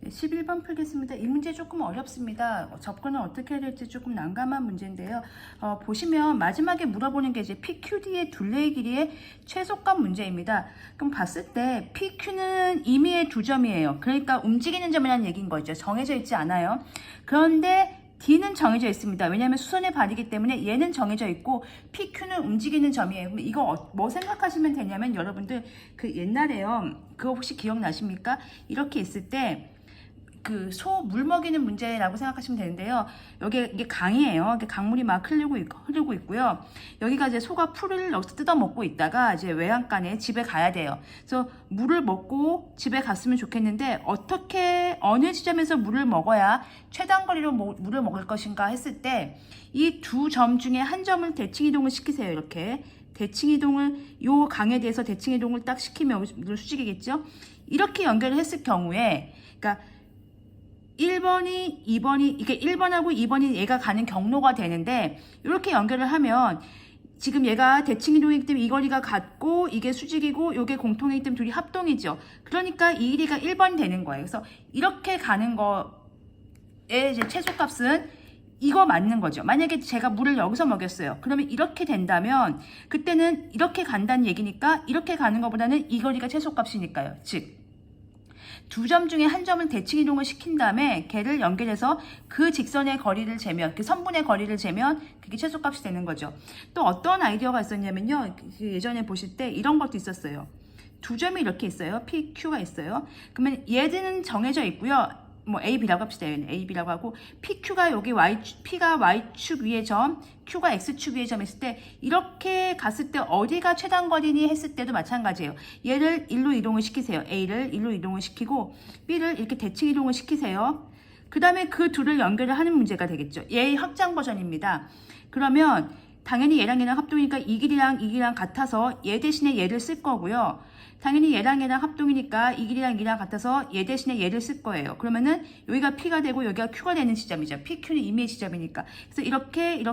11번 풀겠습니다. 이 문제 조금 어렵습니다. 접근을 어떻게 해야 될지 조금 난감한 문제인데요. 보시면 마지막에 물어보는 게 이제 PQD의 둘레의 길이의 최소값 문제입니다. 그럼 봤을 때 PQ는 임의의 두 점이에요. 그러니까 움직이는 점이라는 얘기인 거죠. 정해져 있지 않아요. 그런데 D는 정해져 있습니다. 왜냐하면 수선의 발이기 때문에 얘는 정해져 있고 PQ는 움직이는 점이에요. 그럼 이거 뭐 생각하시면 되냐면 여러분들 그 옛날에요. 그거 혹시 기억나십니까? 이렇게 있을 때 그 소 물 먹이는 문제라고 생각하시면 되는데요. 이게 강이에요. 이게 강물이 막 흐르고 있고요. 여기가 이제 소가 풀을 여기서 뜯어 먹고 있다가 이제 외양간에 집에 가야 돼요. 그래서 물을 먹고 집에 갔으면 좋겠는데 어느 지점에서 물을 먹어야 최단 거리로 물을 먹을 것인가 했을 때 이 두 점 중에 한 점을 대칭 이동을 시키세요. 이렇게 대칭 이동을 요 강에 대해서 대칭 이동을 딱 시키면 물 수직이겠죠. 이렇게 연결을 했을 경우에 그러니까 1번이 2번이 이게 1번하고 2번이 얘가 가는 경로가 되는데 이렇게 연결을 하면 지금 얘가 대칭 이동이기 때문에 이 거리가 같고 이게 수직이고 이게 공통이기 때문에 둘이 합동이죠. 그러니까 이 길이가 1번 되는 거예요. 그래서 이렇게 가는 거의 이제 최소값은 이거 맞는 거죠. 만약에 제가 물을 여기서 먹였어요. 그러면 이렇게 된다면 그때는 이렇게 간다는 얘기니까 이렇게 가는 것보다는 이 거리가 최소값이니까요. 즉 두 점 중에 한 점을 대칭 이동을 시킨 다음에 걔를 연결해서 그 직선의 거리를 재면 그 선분의 거리를 재면 그게 최소값이 되는 거죠. 또 어떤 아이디어가 있었냐면요. 예전에 보실 때 이런 것도 있었어요. 두 점이 이렇게 있어요. P, Q가 있어요. 그러면 얘들은 정해져 있고요. 뭐 A, B라고 합시다. A, B라고 하고 PQ가 여기 P가 Y축 위의 점, Q가 X축 위의 점 했을 때 이렇게 갔을 때 어디가 최단 거리니 했을 때도 마찬가지예요. 얘를 1로 이동을 시키세요. A를 1로 이동을 시키고 B를 이렇게 대칭 이동을 시키세요. 그 다음에 그 둘을 연결을 하는 문제가 되겠죠. 얘의 확장 버전입니다. 그러면 당연히 얘랑 합동이니까 이 길이랑 같아서 얘 대신에 얘를 쓸 거고요. 당연히 얘랑 합동이니까 이 길이랑 같아서 얘 대신에 얘를 쓸 거예요. 그러면은 여기가 P가 되고 여기가 Q가 되는 지점이죠. PQ는 임의의 지점이니까. 그래서 이렇게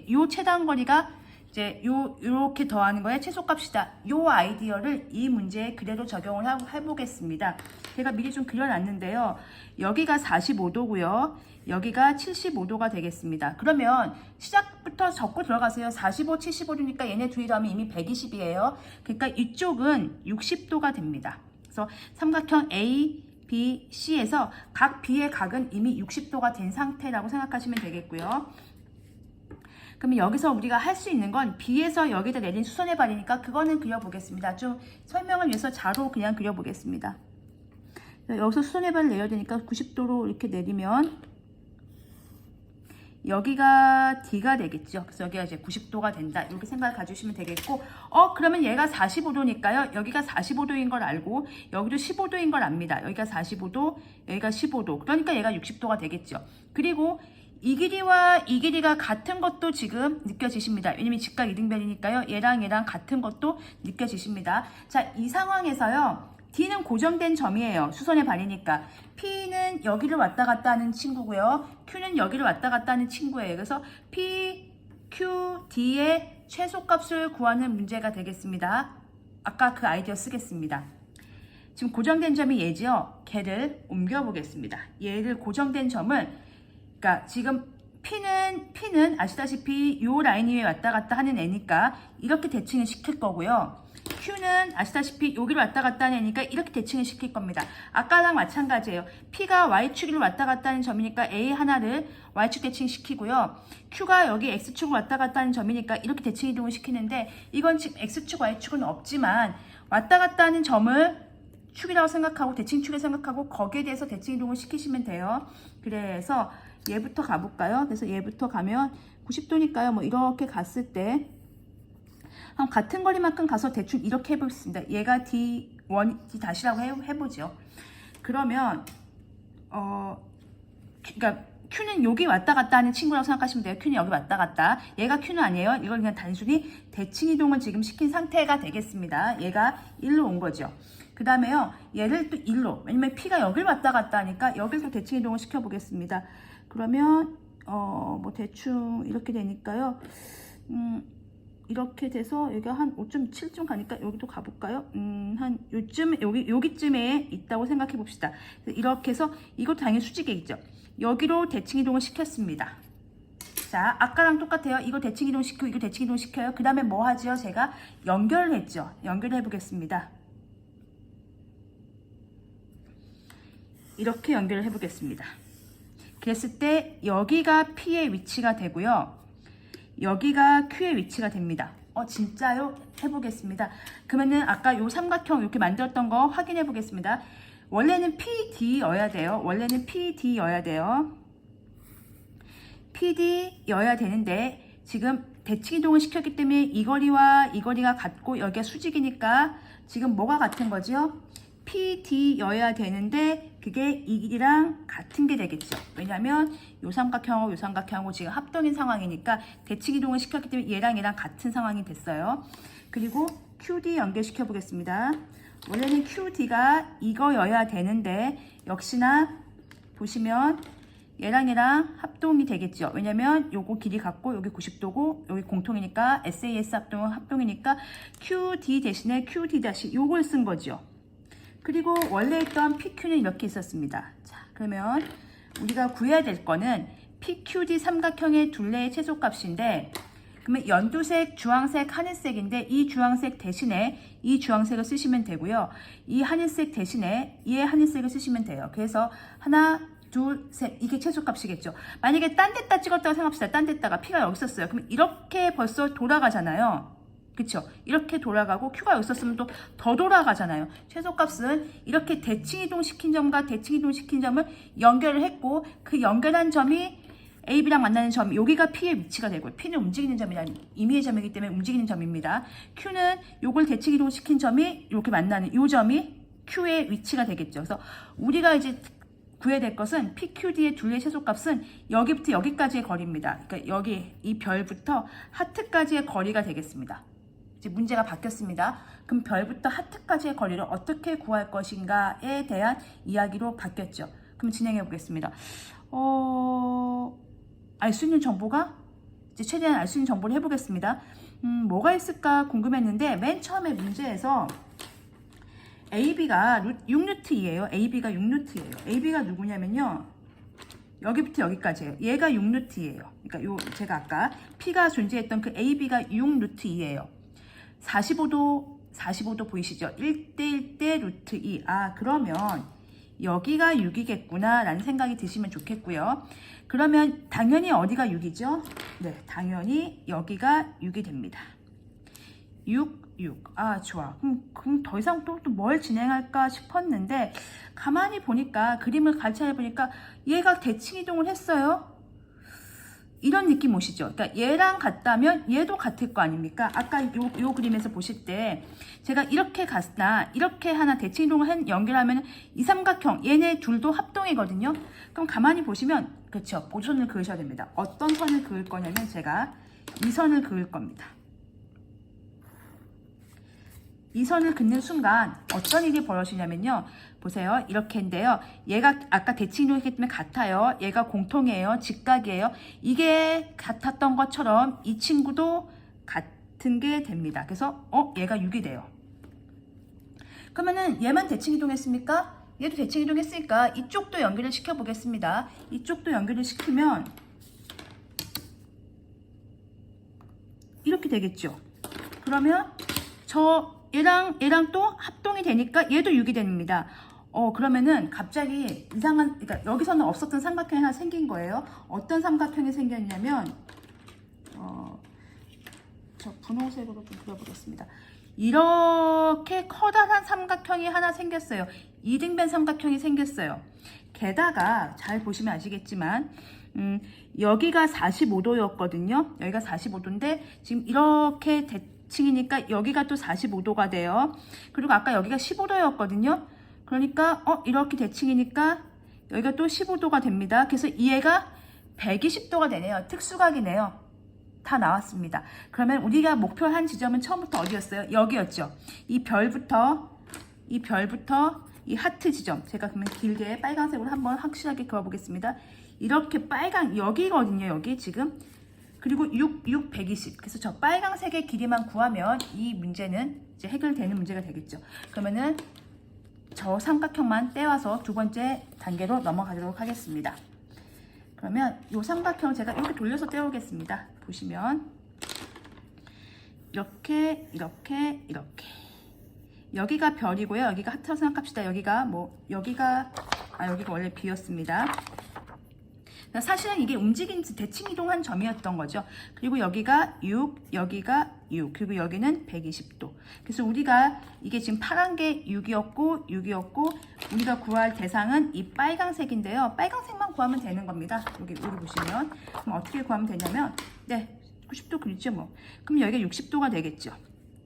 요 최단 거리가 이제 요렇게 더하는 거에 최소값이다. 요 아이디어를 이 문제에 그대로 적용을 해보겠습니다. 제가 미리 좀 그려놨는데요. 여기가 45도고요. 여기가 75도가 되겠습니다. 그러면 시작부터 적고 들어가세요. 45, 75도니까 얘네 둘이 더하면 이미 120이에요. 그러니까 이쪽은 60도가 됩니다. 그래서 삼각형 A, B, C에서 각 B의 각은 이미 60도가 된 상태라고 생각하시면 되겠고요. 그러면 여기서 우리가 할 수 있는 건 B에서 여기다 내린 수선의 발이니까 그거는 그려보겠습니다. 좀 설명을 위해서 자로 그냥 그려보겠습니다. 여기서 수선의 발을 내야 되니까 90도로 이렇게 내리면 여기가 D가 되겠죠. 그래서 여기가 이제 90도가 된다. 이렇게 생각을 가주시면 되겠고, 그러면 얘가 45도니까요. 여기가 45도인 걸 알고, 여기도 15도인 걸 압니다. 여기가 45도, 여기가 15도. 그러니까 얘가 60도가 되겠죠. 그리고 이 길이와 이 길이가 같은 것도 지금 느껴지십니다. 왜냐면 직각 이등변이니까요. 얘랑 같은 것도 느껴지십니다. 자, 이 상황에서요. D는 고정된 점이에요. 수선의 발이니까. P는 여기를 왔다 갔다 하는 친구고요. Q는 여기를 왔다 갔다 하는 친구예요. 그래서 P, Q, D의 최소값을 구하는 문제가 되겠습니다. 아까 그 아이디어 쓰겠습니다. 지금 고정된 점이 얘지요. 걔를 옮겨보겠습니다. 얘를 고정된 점을 그러니까 지금 P는 아시다시피 요 라인 위에 왔다 갔다 하는 애니까 이렇게 대칭을 시킬 거고요. Q는 아시다시피 여기를 왔다 갔다 하는 애니까 이렇게 대칭을 시킬 겁니다. 아까랑 마찬가지예요. P가 Y축을 왔다 갔다 하는 점이니까 A 하나를 Y축 대칭 시키고요. Q가 여기 X축을 왔다 갔다 하는 점이니까 이렇게 대칭 이동을 시키는데 이건 지금 X축, Y축은 없지만 왔다 갔다 하는 점을 축이라고 생각하고 대칭축을 생각하고 거기에 대해서 대칭 이동을 시키시면 돼요. 그래서 얘부터 가볼까요? 그래서 얘부터 가면 90도니까요. 뭐 이렇게 갔을 때 같은 거리만큼 가서 대충 이렇게 해보겠습니다. 얘가 D1, D' 해보죠. 그러면 그러니까 Q는 여기 왔다 갔다 하는 친구라고 생각하시면 돼요. Q는 여기 왔다 갔다. 얘가 Q는 아니에요. 이걸 그냥 단순히 대칭 이동을 지금 시킨 상태가 되겠습니다. 얘가 1로 온 거죠. 그 다음에요. 얘를 또 1로. 왜냐면 P가 여길 왔다 갔다 하니까 여기를 또 대칭 이동을 시켜보겠습니다. 그러면 뭐 대충 이렇게 되니까요. 이렇게 돼서 여기가 한 5.7쯤 가니까 여기도 가볼까요? 한 요쯤 여기쯤에 있다고 생각해 봅시다. 이렇게 해서 이것도 당연히 수직이겠죠. 여기로 대칭 이동을 시켰습니다. 자, 아까랑 똑같아요. 이거 대칭 이동 시키고 이거 대칭 이동 시켜요. 그 다음에 뭐 하죠? 제가 연결을 했죠. 연결해 보겠습니다. 이렇게 연결을 해 보겠습니다. 그랬을 때 여기가 P의 위치가 되고요. 여기가 Q의 위치가 됩니다. 진짜요? 해보겠습니다. 그러면은 아까 요 삼각형 이렇게 만들었던 거 확인해 보겠습니다. 원래는 PD여야 돼요. 원래는 PD여야 돼요. PD여야 되는데 지금 대칭 이동을 시켰기 때문에 이 거리와 이 거리가 같고 여기가 수직이니까 지금 뭐가 같은 거죠? PD여야 되는데 그게 이 길이랑 같은 게 되겠죠. 왜냐하면 요 삼각형하고 요 삼각형하고 지금 합동인 상황이니까 대칭 이동을 시켰기 때문에 얘랑 같은 상황이 됐어요. 그리고 QD 연결시켜 보겠습니다. 원래는 QD가 이거여야 되는데 역시나 보시면 얘랑 합동이 되겠죠. 왜냐면 요거 길이 같고 여기 90도고 여기 공통이니까 SAS 합동이니까 QD 대신에 QD 다시 요걸 쓴 거죠. 그리고 원래 있던 PQ는 이렇게 있었습니다. 자, 그러면 우리가 구해야 될 거는 PQD 삼각형의 둘레의 최소값인데 그러면 연두색, 주황색, 하늘색인데 이 주황색 대신에 이 주황색을 쓰시면 되고요. 이 하늘색 대신에 이 하늘색을 쓰시면 돼요. 그래서 하나, 둘, 셋 이게 최소값이겠죠. 만약에 딴 데다 찍었다고 생각합시다. 딴 데다가 P가 여기 있었어요. 그럼 이렇게 벌써 돌아가잖아요. 그쵸? 이렇게 돌아가고 Q가 여기 있었으면 또 더 돌아가잖아요. 최소값은 이렇게 대칭 이동시킨 점과 대칭 이동시킨 점을 연결을 했고 그 연결한 점이 A, B랑 만나는 점 여기가 P의 위치가 되고 P는 움직이는 점이라는 임의의 점이기 때문에 움직이는 점입니다. Q는 요걸 대칭 이동시킨 점이 이렇게 만나는 요 점이 Q의 위치가 되겠죠. 그래서 우리가 이제 구해야 될 것은 PQD의 둘레 최소값은 여기부터 여기까지의 거리입니다. 그러니까 여기 이 별부터 하트까지의 거리가 되겠습니다. 이제 문제가 바뀌었습니다. 그럼 별부터 하트까지의 거리를 어떻게 구할 것인가에 대한 이야기로 바뀌었죠. 그럼 진행해 보겠습니다. 알 수 있는 정보가 이제 최대한 알 수 있는 정보를 해보겠습니다. 뭐가 있을까 궁금했는데 맨 처음에 문제에서 AB가 6루트이에요. AB가 6루트예요. AB가 누구냐면요. 여기부터 여기까지예요. 얘가 6루트이에요. 그러니까 요 제가 아까 P가 존재했던 그 AB가 6루트2예요. 45도 보이시죠? 1대1대 루트 2. 그러면 여기가 6이겠구나 라는 생각이 드시면 좋겠고요. 그러면 당연히 어디가 6이죠? 네, 당연히 여기가 6이 됩니다. 6. 좋아. 그럼 더 이상 또 뭘 진행할까 싶었는데 가만히 보니까 그림을 같이 해보니까 얘가 대칭 이동을 했어요. 이런 느낌 오시죠? 그러니까 얘랑 같다면 얘도 같을 거 아닙니까? 아까 요 그림에서 보실 때 제가 이렇게 갔나 이렇게 하나 대칭 이동을 연결하면 이 삼각형 얘네 둘도 합동이거든요. 그럼 가만히 보시면 그렇죠? 보선을 그으셔야 됩니다. 어떤 선을 그을 거냐면 제가 이 선을 그을 겁니다. 이 선을 긋는 순간 어떤 일이 벌어지냐면요. 보세요. 이렇게인데요. 얘가 아까 대칭 이동했기 때문에 같아요. 얘가 공통이에요. 직각이에요. 이게 같았던 것처럼 이 친구도 같은 게 됩니다. 그래서 얘가 6이 돼요. 그러면은 얘만 대칭 이동했습니까? 얘도 대칭 이동했으니까 이쪽도 연결을 시켜 보겠습니다. 이쪽도 연결을 시키면 이렇게 되겠죠. 그러면 얘랑 또 합동이 되니까 얘도 6이 됩니다. 그러면은 갑자기 이상한, 그러니까 여기서는 없었던 삼각형이 하나 생긴 거예요. 어떤 삼각형이 생겼냐면, 저 분홍색으로 좀 그려보겠습니다. 이렇게 커다란 삼각형이 하나 생겼어요. 이등변 삼각형이 생겼어요. 게다가 잘 보시면 아시겠지만, 여기가 45도였거든요. 여기가 45도인데, 지금 이렇게 층이니까 여기가 또 45도가 돼요. 그리고 아까 여기가 15도였거든요. 그러니까 이렇게 대칭이니까 여기가 또 15도가 됩니다. 그래서 얘가 120도가 되네요. 특수각이네요. 다 나왔습니다. 그러면 우리가 목표한 지점은 처음부터 어디였어요? 여기였죠. 이 별부터 이 하트 지점, 제가 그러면 길게 빨간색으로 한번 확실하게 그어보겠습니다. 이렇게 빨간 여기거든요. 여기 지금 그리고 6, 6, 120. 그래서 저 빨강색의 길이만 구하면 이 문제는 이제 해결되는 문제가 되겠죠. 그러면은 저 삼각형만 떼와서 두 번째 단계로 넘어가도록 하겠습니다. 그러면 이 삼각형 제가 이렇게 돌려서 떼오겠습니다. 보시면 이렇게 이렇게 이렇게 여기가 별이고요. 여기가 하트라고 생각합시다. 여기가 여기가 원래 B였습니다. 사실은 이게 움직이면서 대칭 이동한 점이었던 거죠. 그리고 여기가 6, 여기가 6, 그리고 여기는 120도. 그래서 우리가 이게 지금 파란 게 6이었고 6이었고 우리가 구할 대상은 이 빨강색인데요. 빨강색만 구하면 되는 겁니다. 여기 보시면 그럼 어떻게 구하면 되냐면 90도 그리죠 뭐. 그럼 여기가 60도가 되겠죠.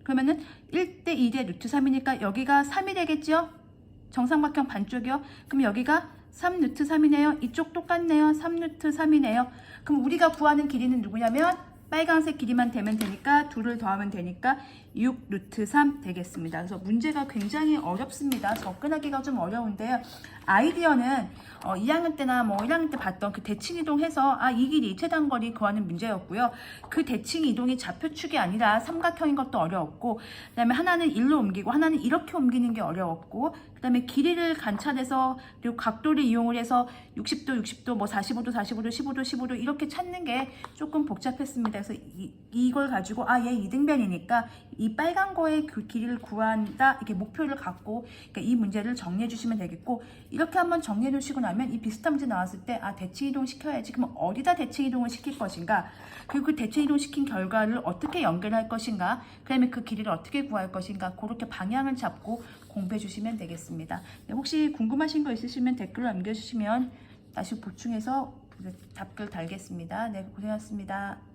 그러면은 1대 2대 루트 3이니까 여기가 3이 되겠죠. 정삼각형 반쪽이요. 그럼 여기가 3 루트 3이네요. 이쪽 똑같네요. 3 루트 3이네요. 그럼 우리가 구하는 길이는 누구냐면 빨간색 길이만 되면 되니까 2를 더하면 되니까 6 루트 3 되겠습니다. 그래서 문제가 굉장히 어렵습니다. 접근하기가 좀 어려운데요. 아이디어는 2학년 때나 1학년 때 봤던 그 대칭 이동해서 이 길이 최단거리 구하는 문제였고요. 그 대칭 이동이 좌표축이 아니라 삼각형인 것도 어려웠고, 그 다음에 하나는 일로 옮기고 하나는 이렇게 옮기는 게 어려웠고, 그 다음에 길이를 관찰해서 그리고 각도를 이용을 해서 60도, 60도, 45도, 45도, 15도, 15도 이렇게 찾는 게 조금 복잡했습니다. 그래서 이걸 가지고 얘 이등변이니까 이 빨간 거의 그 길이를 구한다 이렇게 목표를 갖고 그러니까 이 문제를 정리해 주시면 되겠고, 이렇게 한번 정리해 놓으시고 나면 이 비슷한 문제 나왔을 때 대칭 이동 시켜야지. 그럼 어디다 대칭 이동을 시킬 것인가, 그리고 그 대칭 이동 시킨 결과를 어떻게 연결할 것인가, 그 다음에 그 길이를 어떻게 구할 것인가, 그렇게 방향을 잡고 공부해 주시면 되겠습니다. 혹시 궁금하신 거 있으시면 댓글로 남겨주시면 다시 보충해서 답글 달겠습니다. 네, 고생하셨습니다.